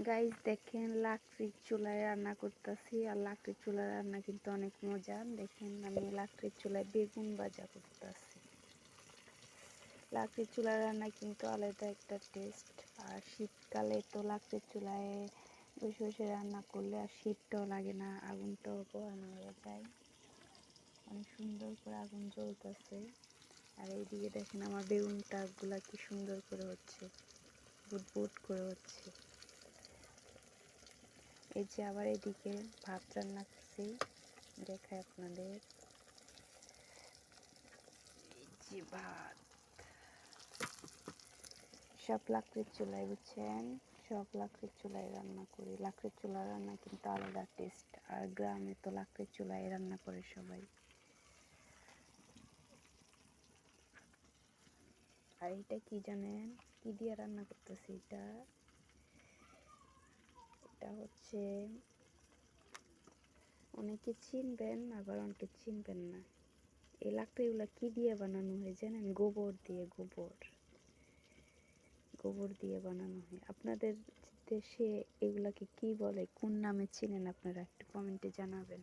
Guys দেখেন লাকড়ির চুলায় রান্না করতেছি, আর লাকড়ির চুলায় রান্না কিন্তু অনেক মজা। দেখেন আমি লাকড়ির চুলায় বেগুন ভাজা করতেছি। লাকড়ির চুলায় রান্না কিন্তু আলাদা একটা টেস্ট। আর শীতকালে তো লাকড়ির চুলায় বসে বসে রান্না করলে আর শীতটাও লাগে না, আগুনটাও পোহানো হয়ে যায়, অনেক সুন্দর করে আগুন জ্বলতেছে। আর এইদিকে দেখেন আমার বেগুনটা গুলা কি সুন্দর করে হচ্ছে, বুট বুট করে হচ্ছে। এই যে আবার এদিকে ভাত রান্না করছি, দেখাই আপনাদের। এই যে ভাত, সব লাকড়ির চুলায়, বুঝছেন, সব লাকড়ির চুলায় রান্না করি। লাকড়ির চুলার রান্না কিন্তু আলাদা টেস্ট। আর গ্রামে তো লাকড়ির চুলায় রান্না করে সবাই। আর এটা কি জানেন, কি দিয়ে রান্না করতেছি? এটা হচ্ছে, অনেকে চিনবেন আবার অনেকে চিনবেন না। এই লাকড়িগুলা কি দিয়ে বানানো হয় জানেন? গোবর দিয়ে, গোবর দিয়ে বানানো হয়। আপনাদের দেশে এগুলাকে কি বলে, কোন নামে চিনেন আপনারা একটু কমেন্টে জানাবেন।